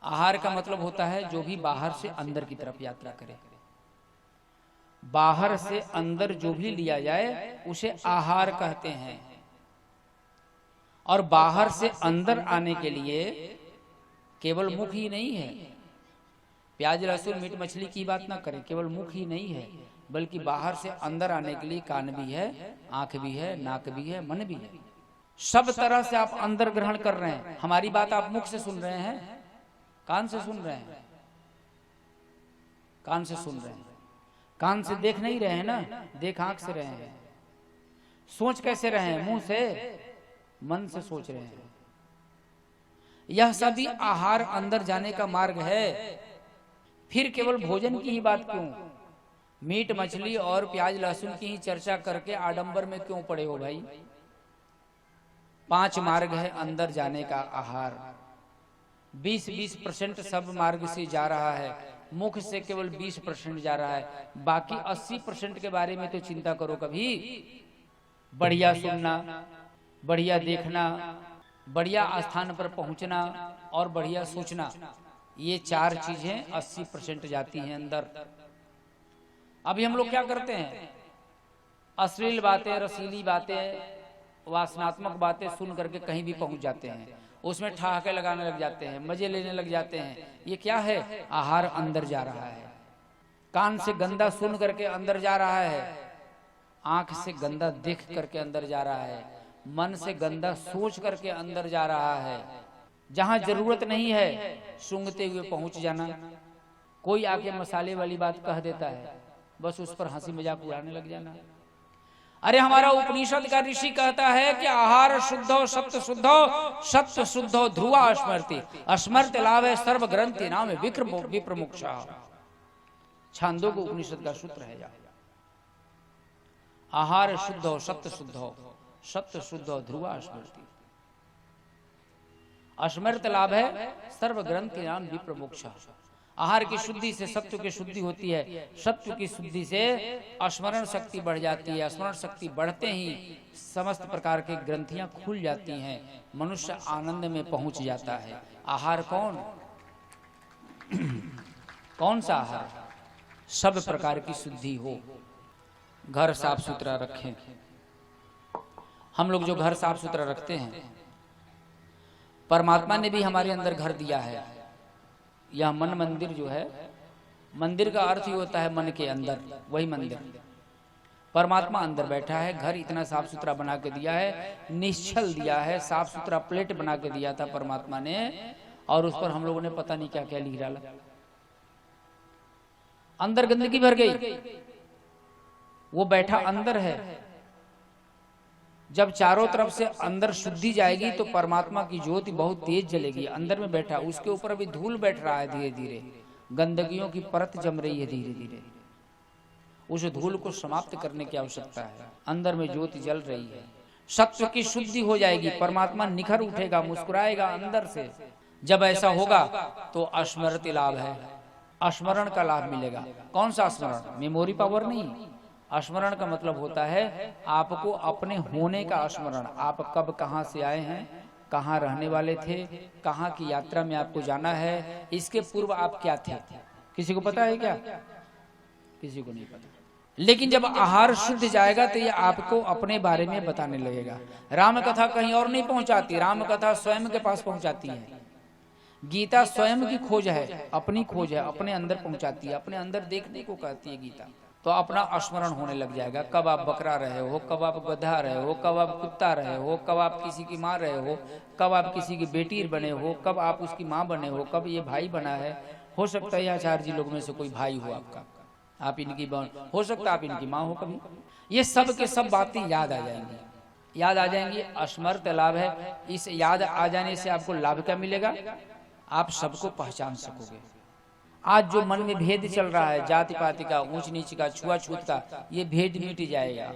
आहार का मतलब होता है जो भी बाहर से अंदर की तरफ यात्रा करे। बाहर से अंदर जो भी लिया जाए उसे आहार कहते हैं। और बाहर से अंदर आने के लिए केवल मुख ही नहीं है। प्याज लहसुन मीट मछली की बात ना करें, केवल मुख ही नहीं है, बल्कि बाहर से अंदर आने के लिए कान भी है, आंख भी है, नाक भी है, मन भी है। सब तरह से आप अंदर ग्रहण कर रहे हैं। हमारी बात आप मुख से सुन रहे हैं, कान से सुन रहे हैं, कान से सुन रहे हैं, कान से देख नहीं रहे हैं ना, देख आंख से रहे हैं। सोच कैसे रहे हैं? मुंह से, मन से सोच रहे हैं। यह सभी आहार अंदर जाने का मार्ग है। फिर केवल भोजन की ही बात क्यों? मीट मछली और प्याज लहसुन की ही चर्चा करके आडंबर में क्यों पड़े हो भाई? 5 मार्ग है अंदर जाने का आहार। 20% सब मार्ग से जा रहा है, मुख से केवल 20% जा रहा है। बाकी 80% के बारे में तो चिंता करो कभी। बढ़िया सुनना, बढ़िया देखना, बढ़िया स्थान पर पहुंचना और बढ़िया सोचना, ये 4 चीजें 80% जाती हैं अंदर। अभी हम लोग क्या करते हैं? अश्लील बातें, रसीली बातें, वासनात्मक बातें सुन करके कहीं भी पहुंच जाते हैं, उसमें ठहाके लगाने लग जाते हैं, मजे लेने लग जाते हैं। ये क्या है? आहार अंदर जा रहा है। कान से गंदा सुन करके अंदर जा रहा है, आंख से गंदा देख करके अंदर जा रहा है, मन से गंदा सोच करके अंदर जा रहा है। जहां जरूरत नहीं है सूंघते हुए पहुंच जाना। कोई आके मसाले वाली बात कह देता है, बस उस पर हंसी मजाक उड़ाने लग जाना। अरे हमारा उपनिषद का ऋषि कहता है कि आहार शुद्धो सत्य शुद्धो, सत्य शुद्धो ध्रुवा स्मृति, स्मृति लाभ है सर्व ग्रंथि नाम विप्रमुक्षा। छांदोग्य उपनिषद का सूत्र है यह। आहार शुद्धो सत्य शुद्धो, सत्य शुद्धो ध्रुवा स्मृति, स्मृति लाभ है सर्व ग्रंथि नाम विप्रमुक्षा। आहार की शुद्धि से सत्व की शुद्धि होती है, सत्व की शुद्धि से स्मरण शक्ति बढ़ जाती है, स्मरण शक्ति बढ़ते ही समस्त प्रकार की ग्रंथियां खुल जाती हैं, मनुष्य आनंद में पहुंच जाता है। आहार कौन कौन सा आहार? सब प्रकार की शुद्धि हो। घर साफ सुथरा रखें। हम लोग जो घर साफ सुथरा रखते हैं, परमात्मा ने भी हमारे अंदर घर दिया है। यह मन मंदिर जो है, मंदिर का अर्थ ही होता है मन के अंदर, वही मंदिर। परमात्मा अंदर बैठा है। घर इतना साफ सुथरा बना के दिया है, निश्चल दिया है, साफ सुथरा प्लेट बना के दिया था परमात्मा ने, और उस पर हम लोगों ने पता नहीं क्या क्या लिख डाला। अंदर गंदगी भर गई, वो बैठा अंदर है। जब चारों तरफ से अंदर शुद्धि जाएगी तो परमात्मा की ज्योति बहुत तेज जलेगी। अंदर में बैठा, उसके ऊपर अभी धूल बैठ रहा है, धीरे धीरे गंदगियों की परत जम रही है धीरे धीरे। उस धूल को समाप्त करने की आवश्यकता है। अंदर में ज्योति जल रही है, सत्व की शुद्धि हो जाएगी, परमात्मा निखर उठेगा, मुस्कुराएगा अंदर से। जब ऐसा होगा तो स्मृति लाभ है, स्मरण का लाभ मिलेगा। कौन सा स्मरण? मेमोरी पावर नहीं। स्मरण का मतलब होता है आपको अपने होने का स्मरण। आप कब कहाँ से आए हैं, कहाँ रहने वाले थे, कहाँ की यात्रा में आपको जाना है, इसके पूर्व आप क्या थे। किसी को पता है क्या? किसी को नहीं पता। लेकिन जब आहार शुद्ध जाएगा तो ये आपको अपने बारे में बताने लगेगा। राम कथा कहीं और नहीं पहुंचाती, राम कथा स्वयं के पास पहुंचाती है। गीता स्वयं की खोज है, अपनी खोज है, अपने अंदर पहुंचाती है, अपने अंदर देखने को कहती है गीता। तो अपना स्मरण होने लग जाएगा। कब आप बकरा रहे हो, कब आप गधा रहे हो, कब आप कुत्ता रहे हो, कब आप किसी की माँ रहे हो, कब आप किसी की बेटी बने हो, कब आप उसकी माँ बने हो, कब ये भाई बना है। हो सकता है आचार्य जी लोग में से कोई भाई हो आपका, आप इनकी हो सकता है आप इनकी माँ हो कभी। ये सब के सब बातें याद आ जाएंगी, याद आ जाएंगी। स्मृति लाभ है। इस याद आ जाने से आपको लाभ क्या मिलेगा? आप सबको पहचान सकोगे। आज जो मन में भेद चल रहा है, जाति पाति का, ऊंच नीच का, छुआछूत का, ये भेद मिट जाएगा।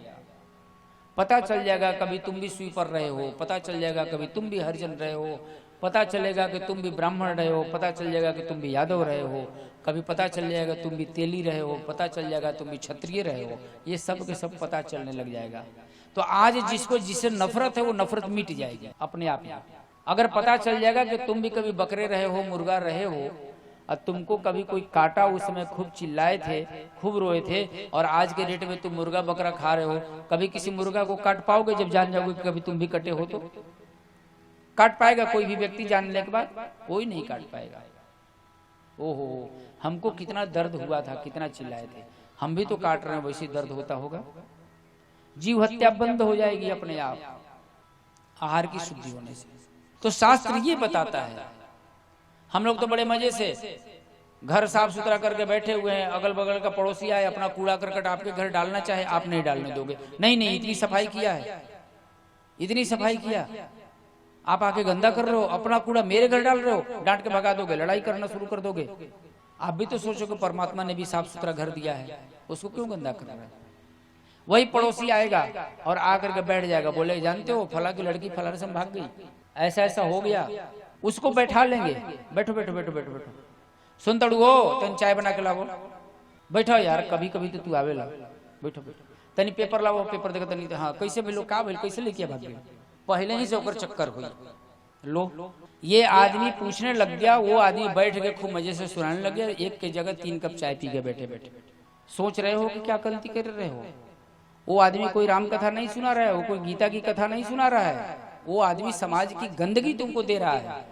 पता चल जाएगा कभी तुम भी स्वीपर रहे हो, पता चल जाएगा कभी तुम भी हरिजन रहे हो, पता चलेगा कि तुम भी ब्राह्मण रहे हो, पता चल जाएगा कि तुम भी यादव रहे हो, कभी पता चल जाएगा तुम भी तेली रहे हो, पता चल जाएगा तुम भी क्षत्रिय रहे हो। ये सब के सब पता चलने लग जाएगा। तो आज जिसको जिससे नफरत है वो नफरत मिट जाएगी अपने आप। अगर पता चल जाएगा कि तुम भी कभी बकरे रहे हो, मुर्गा रहे हो, और तुमको कभी कोई काटा, उस समय खूब चिल्लाए थे, खूब रोए थे, और आज के डेट में तुम मुर्गा बकरा खा रहे हो, कभी किसी मुर्गा को काट पाओगे? जब जान जाओगे कि कभी तुम भी कटे हो तो काट पाएगा कोई भी व्यक्ति जानने के बाद? कोई नहीं काट पाएगा। ओहो, हमको कितना दर्द हुआ था, कितना चिल्लाए थे, हम भी तो काट रहे हैं, वैसे दर्द होता होगा। जीव हत्या बंद हो जाएगी अपने आप आहार की शुद्धि होने से। तो शास्त्र ये बताता है। हम लोग तो बड़े मजे से घर साफ सुथरा करके बैठे हुए हैं, अगल बगल का पड़ोसी आए अपना कूड़ा करकट आपके घर डालना चाहे, आप नहीं डालने दोगे। नहीं नहीं, इतनी सफाई किया है, इतनी सफाई किया, आप आके गंदा कर रहे हो, अपना कूड़ा मेरे घर डाल रहे हो, डांट के भगा दोगे, लड़ाई करना शुरू कर दोगे। आप भी तो सोचो कि परमात्मा ने भी साफ सुथरा घर दिया है, उसको क्यों गंदा कर रहा है? वही पड़ोसी आएगा और आकर के बैठ जाएगा, बोले जानते हो फला की लड़की फलाने से भाग गई, ऐसा ऐसा हो गया, उसको बैठा लेंगे, बैठो बैठो बैठो बैठो बैठो, सुन तड़ू हो तन चाय बना के लाओ, बैठो यार, कभी कभी तो तू आवेला, बैठो बैठो, तनी पेपर लाओ, पेपर देखो तनी, हाँ कैसे भेलो, का भेल, कैसे लेके भाग गई, पहले ही से ओकर चक्कर हुई। लो, ये आदमी पूछने लग गया, वो आदमी बैठ के खूब मजे से सुनाने लग गया, एक के जगह 3 कप चाय पी के बैठे बैठे। सोच रहे हो कि क्या गलती कर रहे हो? वो आदमी कोई राम कथा नहीं सुना रहा है, वो कोई गीता की कथा नहीं सुना रहा है, वो आदमी समाज की गंदगी तुमको दे रहा है,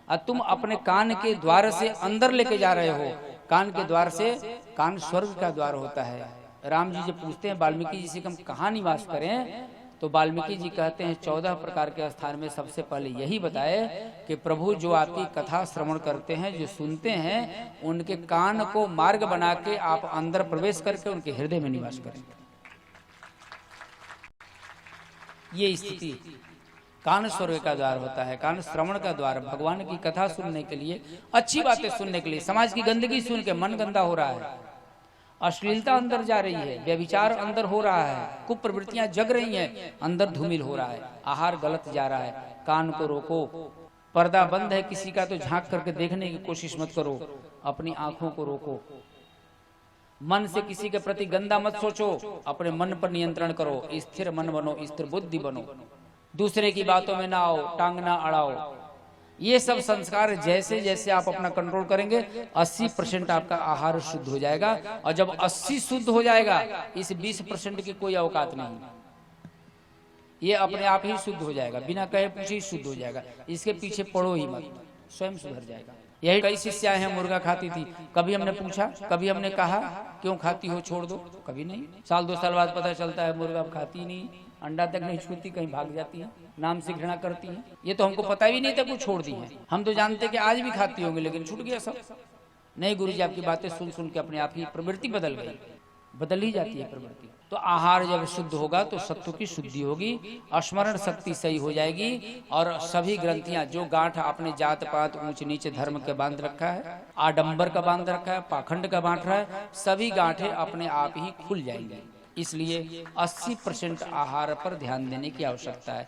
और तुम अपने कान के द्वार से अंदर लेके जा रहे हो। कान के द्वार से, कान स्वर्ग का द्वार होता है। राम जी जब पूछते हैं वाल्मीकि जी से हम कहाँ निवास करें, तो वाल्मीकि जी कहते हैं 14 प्रकार के स्थान में सबसे पहले यही बताए कि प्रभु जो आपकी कथा श्रवण करते हैं, जो सुनते हैं, उनके कान को मार्ग बना के आप अंदर प्रवेश करके उनके हृदय में निवास करेंगे। ये स्थिति, कान स्वर्ग का द्वार होता है, कान श्रवण का द्वार, भगवान की कथा सुनने के लिए, अच्छी बातें सुनने के लिए। समाज की गंदगी सुन के मन गंदा हो रहा है, अश्लीलता अंदर जा रही है, व्यभिचार अंदर हो रहा है, कुप्रवृत्तियां जग रही हैं, अंदर धूमिल हो रहा है, आहार गलत जा रहा है, कान को रोको। पर्दा बंद है किसी का तो झांक करके देखने की कोशिश मत करो, अपनी आंखों को रोको। मन से किसी के प्रति गंदा मत सोचो, अपने मन पर नियंत्रण करो, स्थिर मन बनो, स्थिर बुद्धि बनो, दूसरे की बातों में ना आओ, टांग ना अड़ाओ। ये सब संस्कार जैसे जैसे आप अपना कंट्रोल करेंगे, 80% आपका आहार शुद्ध हो जाएगा। और जब 80 शुद्ध हो जाएगा, इस 20% की कोई औकात नहीं, ये अपने आप ही शुद्ध हो जाएगा, बिना कहे पूछे ही शुद्ध हो जाएगा। इसके पीछे पड़ो ही मत, स्वयं सुधर जाएगा। यही कई शिष्याएं हैं, मुर्गा खाती थी, कभी हमने पूछा, कभी हमने कहा क्यों खाती हो, छोड़ दो, कभी नहीं। साल 2 साल बाद पता चलता है मुर्गा खाती नहीं, अंडा तक नहीं छूती, कहीं भाग जाती है, नाम से घृणा करती है। ये तो हमको पता भी नहीं था कुछ छोड़ दी है, हम तो जानते कि आज भी खाती होंगे, लेकिन छूट गया सब। नहीं, गुरु जी आपकी बातें सुन सुन के अपने आप ही प्रवृत्ति बदल गई, बदल ही जाती है प्रवृत्ति। तो आहार जब शुद्ध होगा तो सत्व की शुद्धि होगी, स्मरण शक्ति सही हो जाएगी, और सभी ग्रंथियां, जो गांठ आपने जात पात ऊंच नीच धर्म के बांध रखा है, आडंबर का बांध रखा है, पाखंड का बांध रहा है, सभी गांठें अपने आप ही खुल जाएंगी। इसलिए 80% आहार पर ध्यान देने की आवश्यकता है।